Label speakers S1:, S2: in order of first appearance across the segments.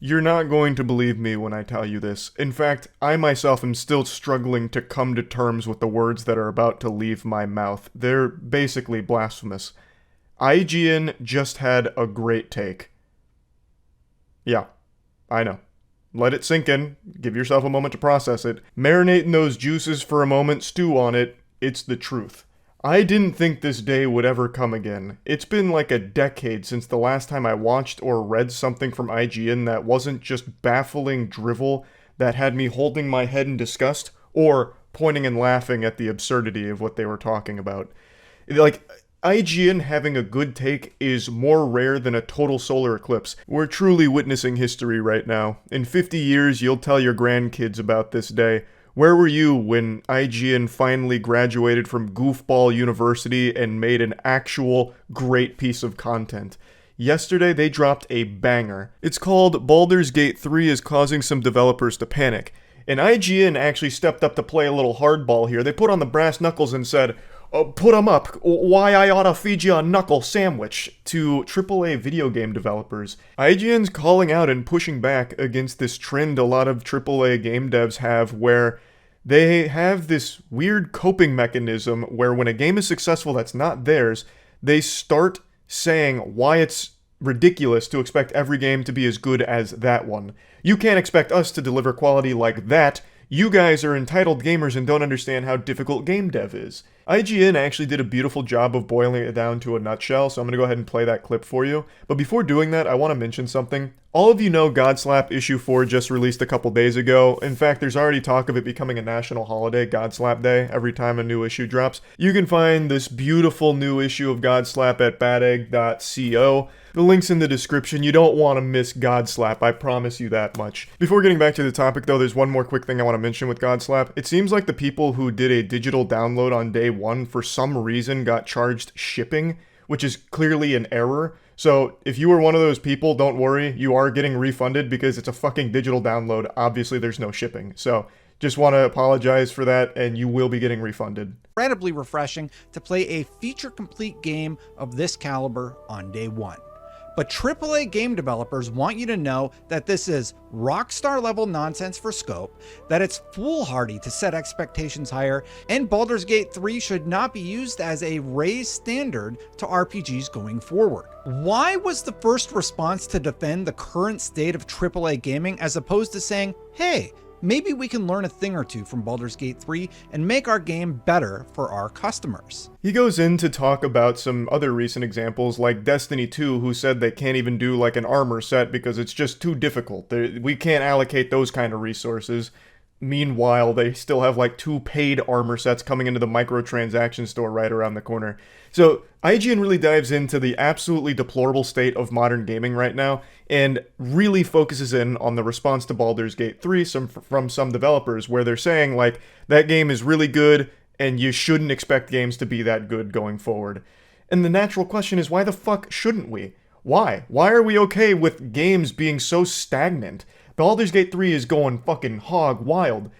S1: You're not going to believe me when I tell you this. In fact, I myself am still struggling to come to terms with the words that are about to leave my mouth. They're basically blasphemous. IGN just had a great take. Yeah, I know. Let it sink in. Give yourself a moment to process it. Marinate in those juices for a moment, stew on it. It's the truth. I didn't think this day would ever come again. It's been like a decade since the last time I watched or read something from IGN that wasn't just baffling drivel that had me holding my head in disgust or pointing and laughing at the absurdity of what they were talking about. Like, IGN having a good take is more rare than a total solar eclipse. We're truly witnessing history right now. In 50 years, you'll tell your grandkids about this day. Where were you when IGN finally graduated from Goofball University and made an actual great piece of content? Yesterday, they dropped a banger. It's called Baldur's Gate 3 is causing some developers to panic. And IGN actually stepped up to play a little hardball here. They put on the brass knuckles and said, put 'em up, why I oughta feed you a knuckle sandwich, to AAA video game developers. IGN's calling out and pushing back against this trend a lot of AAA game devs have where they have this weird coping mechanism where when a game is successful that's not theirs, they start saying why it's ridiculous to expect every game to be as good as that one. You can't expect us to deliver quality like that. You guys are entitled gamers and don't understand how difficult game dev is. IGN actually did a beautiful job of boiling it down to a nutshell, so I'm going to go ahead and play that clip for you. But before doing that, I want to mention something. All of you know Godslap issue 4 just released a couple days ago. In fact, there's already talk of it becoming a national holiday, Godslap Day, every time a new issue drops. You can find this beautiful new issue of Godslap at badegg.co. The link's in the description. You don't want to miss Godslap, I promise you that much. Before getting back to the topic though, there's one more quick thing I want to mention with Godslap. It seems like the people who did a digital download on day one for some reason got charged shipping, which is clearly an error. So if you were one of those people, don't worry, you are getting refunded because it's a fucking digital download. Obviously there's no shipping. So just want to apologize for that, and you will be getting refunded.
S2: Incredibly refreshing to play a feature-complete game of this caliber on day one. But AAA game developers want you to know that this is rockstar level nonsense for scope, that it's foolhardy to set expectations higher, and Baldur's Gate 3 should not be used as a raised standard to RPGs going forward. Why was the first response to defend the current state of AAA gaming as opposed to saying, hey, maybe we can learn a thing or two from Baldur's Gate 3 and make our game better for our customers?
S1: He goes in to talk about some other recent examples like Destiny 2, who said they can't even do like an armor set because it's just too difficult. We can't allocate those kind of resources. Meanwhile, they still have like 2 paid armor sets coming into the microtransaction store right around the corner. So IGN really dives into the absolutely deplorable state of modern gaming right now and really focuses in on the response to Baldur's Gate 3 from some developers where they're saying like that game is really good and you shouldn't expect games to be that good going forward. And the natural question is, why the fuck shouldn't we? Why? Why are we okay with games being so stagnant? Baldur's Gate 3 is going fucking hog wild.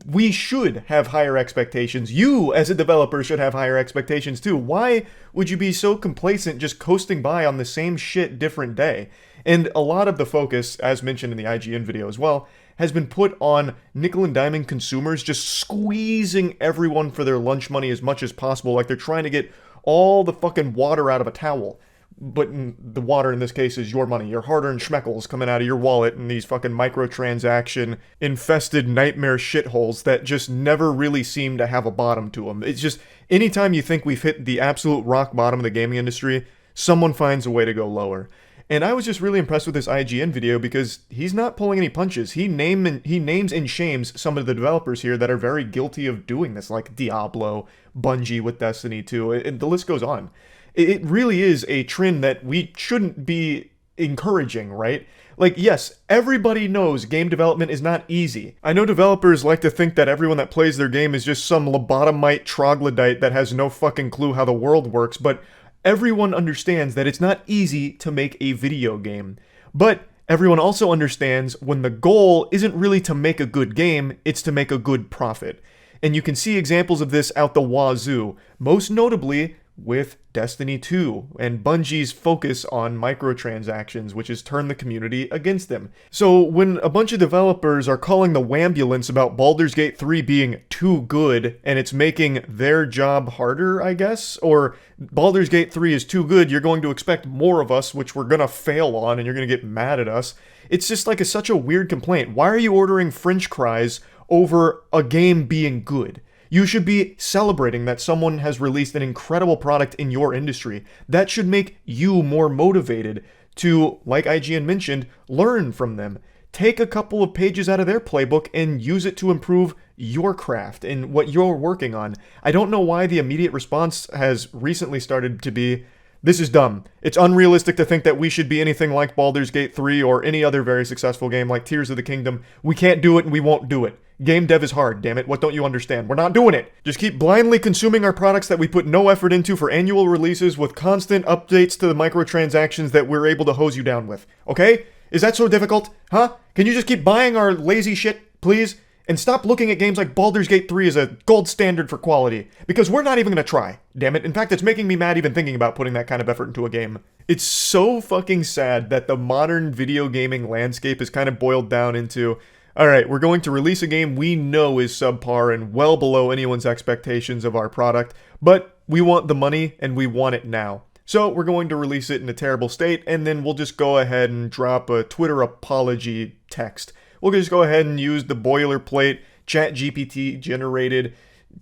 S1: We should have higher expectations. You, as a developer, should have higher expectations too. Why would you be so complacent just coasting by on the same shit different day? And a lot of the focus, as mentioned in the IGN video as well, has been put on nickel and diming consumers just squeezing everyone for their lunch money as much as possible, like they're trying to get all the fucking water out of a towel. But the water in this case is your money, your hard-earned schmeckles coming out of your wallet in these fucking microtransaction-infested nightmare shitholes that just never really seem to have a bottom to them. It's just, anytime you think we've hit the absolute rock bottom of the gaming industry, someone finds a way to go lower. And I was just really impressed with this IGN video because he's not pulling any punches. He names and shames some of the developers here that are very guilty of doing this, like Diablo, Bungie with Destiny 2, and the list goes on. It really is a trend that we shouldn't be encouraging, right? Like, yes, everybody knows game development is not easy. I know developers like to think that everyone that plays their game is just some lobotomite troglodyte that has no fucking clue how the world works, but everyone understands that it's not easy to make a video game. But everyone also understands when the goal isn't really to make a good game, it's to make a good profit. And you can see examples of this out the wazoo, most notably with Destiny 2, and Bungie's focus on microtransactions, which has turned the community against them. So when a bunch of developers are calling the wambulance about Baldur's Gate 3 being too good, and it's making their job harder, I guess, or Baldur's Gate 3 is too good, you're going to expect more of us, which we're gonna fail on, and you're gonna get mad at us. It's just like such a weird complaint. Why are you ordering French fries over a game being good? You should be celebrating that someone has released an incredible product in your industry. That should make you more motivated to, like IGN mentioned, learn from them. Take a couple of pages out of their playbook and use it to improve your craft and what you're working on. I don't know why the immediate response has recently started to be, this is dumb. It's unrealistic to think that we should be anything like Baldur's Gate 3 or any other very successful game like Tears of the Kingdom. We can't do it and we won't do it. Game dev is hard, damn it. What don't you understand? We're not doing it. Just keep blindly consuming our products that we put no effort into for annual releases with constant updates to the microtransactions that we're able to hose you down with. Okay? Is that so difficult? Huh? Can you just keep buying our lazy shit, please? And stop looking at games like Baldur's Gate 3 as a gold standard for quality. Because we're not even gonna try. Damn it. In fact, it's making me mad even thinking about putting that kind of effort into a game. It's so fucking sad that the modern video gaming landscape is kind of boiled down into, alright, we're going to release a game we know is subpar and well below anyone's expectations of our product, but we want the money and we want it now. So we're going to release it in a terrible state, and then we'll just go ahead and drop a Twitter apology text. We'll just go ahead and use the boilerplate ChatGPT generated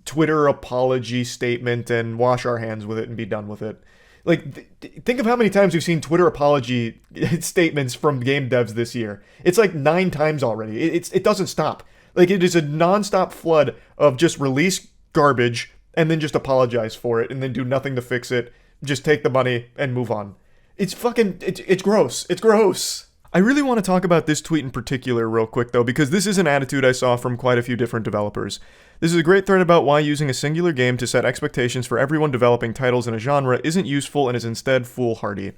S1: Twitter apology statement and wash our hands with it and be done with it. Like, think of how many times we've seen Twitter apology statements from game devs this year. It's like 9 times already. It doesn't stop. Like, it is a non-stop flood of just release garbage and then just apologize for it and then do nothing to fix it. Just take the money and move on. It's gross. It's gross. I really want to talk about this tweet in particular real quick though, because this is an attitude I saw from quite a few different developers. This is a great thread about why using a singular game to set expectations for everyone developing titles in a genre isn't useful and is instead foolhardy.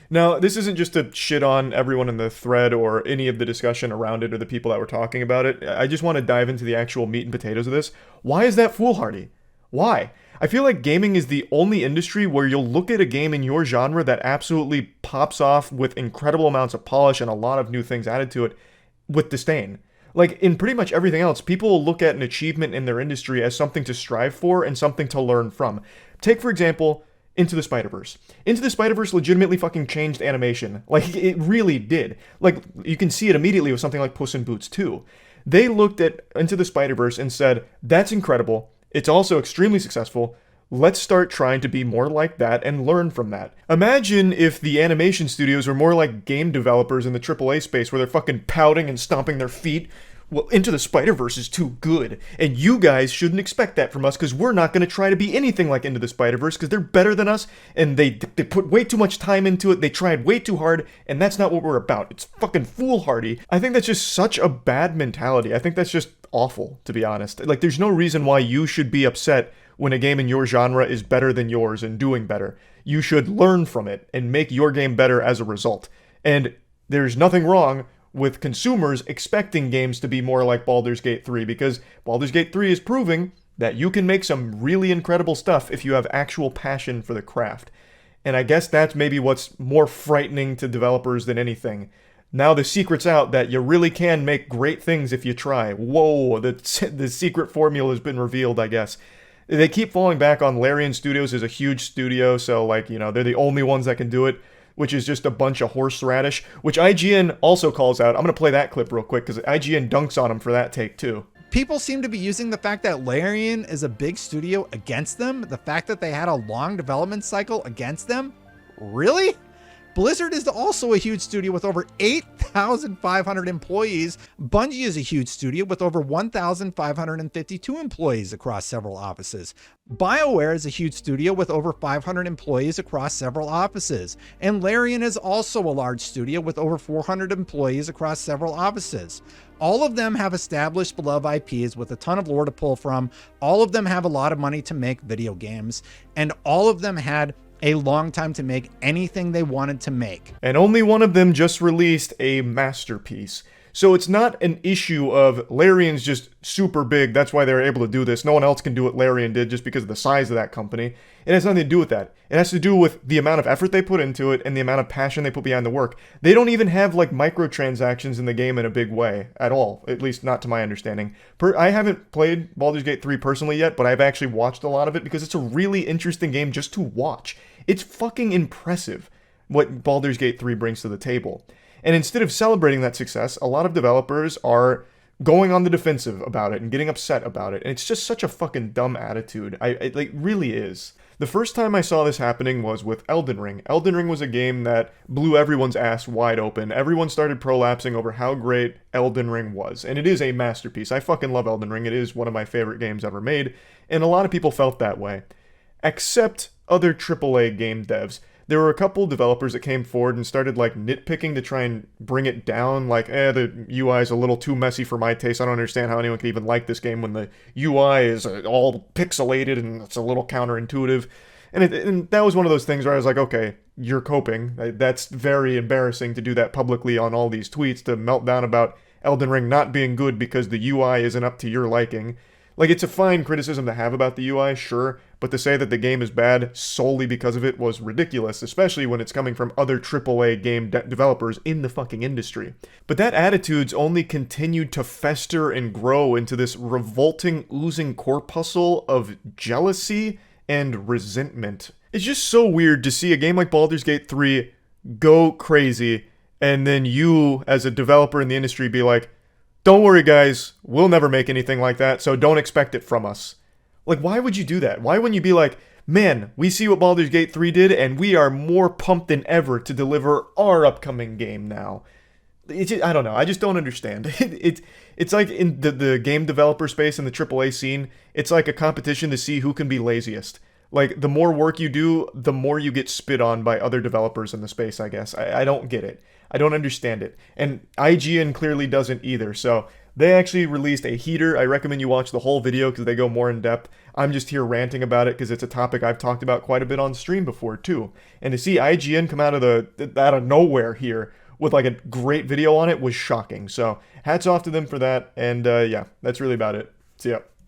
S1: Now, this isn't just to shit on everyone in the thread or any of the discussion around it or the people that were talking about it. I just want to dive into the actual meat and potatoes of this. Why is that foolhardy? Why? I feel like gaming is the only industry where you'll look at a game in your genre that absolutely pops off with incredible amounts of polish and a lot of new things added to it with disdain. Like, in pretty much everything else, people will look at an achievement in their industry as something to strive for and something to learn from. Take, for example, Into the Spider-Verse. Into the Spider-Verse legitimately fucking changed animation. Like, it really did. Like, you can see it immediately with something like Puss in Boots 2. They looked at Into the Spider-Verse and said, that's incredible. It's also extremely successful. Let's start trying to be more like that and learn from that. Imagine if the animation studios were more like game developers in the AAA space where they're fucking pouting and stomping their feet. Well, Into the Spider-Verse is too good, and you guys shouldn't expect that from us because we're not going to try to be anything like Into the Spider-Verse because they're better than us, and they put way too much time into it, they tried way too hard, and that's not what we're about. It's fucking foolhardy. I think that's just such a bad mentality. I think that's just awful, to be honest. Like, there's no reason why you should be upset when a game in your genre is better than yours and doing better. You should learn from it and make your game better as a result. And there's nothing wrong with consumers expecting games to be more like Baldur's Gate 3, because Baldur's Gate 3 is proving that you can make some really incredible stuff if you have actual passion for the craft. And I guess that's maybe what's more frightening to developers than anything. Now the secret's out that you really can make great things if you try. Whoa, the secret formula has been revealed, I guess. They keep falling back on Larian Studios as a huge studio, so like, you know, they're the only ones that can do it, which is just a bunch of horseradish, which IGN also calls out. I'm going to play that clip real quick because IGN dunks on them for that take too.
S2: People seem to be using the fact that Larian is a big studio against them, the fact that they had a long development cycle against them. Really? Blizzard is also a huge studio with over 8,500 employees. Bungie is a huge studio with over 1,552 employees across several offices. BioWare is a huge studio with over 500 employees across several offices. And Larian is also a large studio with over 400 employees across several offices. All of them have established beloved IPs with a ton of lore to pull from. All of them have a lot of money to make video games. And all of them had a long time to make anything they wanted to make.
S1: And only one of them just released a masterpiece. So it's not an issue of Larian's just super big, that's why they're able to do this. No one else can do what Larian did just because of the size of that company. It has nothing to do with that. It has to do with the amount of effort they put into it and the amount of passion they put behind the work. They don't even have like microtransactions in the game in a big way at all, at least not to my understanding. I haven't played Baldur's Gate 3 personally yet, but I've actually watched a lot of it because it's a really interesting game just to watch. It's fucking impressive what Baldur's Gate 3 brings to the table. And instead of celebrating that success, a lot of developers are going on the defensive about it and getting upset about it. And it's just such a fucking dumb attitude. It like really is. The first time I saw this happening was with Elden Ring. Elden Ring was a game that blew everyone's ass wide open. Everyone started prolapsing over how great Elden Ring was. And it is a masterpiece. I fucking love Elden Ring. It is one of my favorite games ever made. And a lot of people felt that way. Except other AAA game devs. There were a couple developers that came forward and started like nitpicking to try and bring it down. Like, the UI is a little too messy for my taste. I don't understand how anyone can even like this game when the UI is all pixelated and it's a little counterintuitive. And that was one of those things where I was like, okay, you're coping. That's very embarrassing to do that publicly on all these tweets, to melt down about Elden Ring not being good because the UI isn't up to your liking. Like, it's a fine criticism to have about the UI, sure, but to say that the game is bad solely because of it was ridiculous, especially when it's coming from other AAA game developers in the fucking industry. But that attitude's only continued to fester and grow into this revolting, oozing corpuscle of jealousy and resentment. It's just so weird to see a game like Baldur's Gate 3 go crazy, and then you, as a developer in the industry, be like, don't worry, guys, we'll never make anything like that, so don't expect it from us. Like, why would you do that? Why wouldn't you be like, man, we see what Baldur's Gate 3 did, and we are more pumped than ever to deliver our upcoming game now? I don't know. I just don't understand. It's like in the game developer space in the AAA scene, it's like a competition to see who can be laziest. Like, the more work you do, the more you get spit on by other developers in the space, I guess. I don't get it. I don't understand it. And IGN clearly doesn't either. So they actually released a heater. I recommend you watch the whole video because they go more in depth. I'm just here ranting about it because it's a topic I've talked about quite a bit on stream before too. And to see IGN come out of nowhere here with like a great video on it was shocking. So hats off to them for that. And yeah, that's really about it. See ya.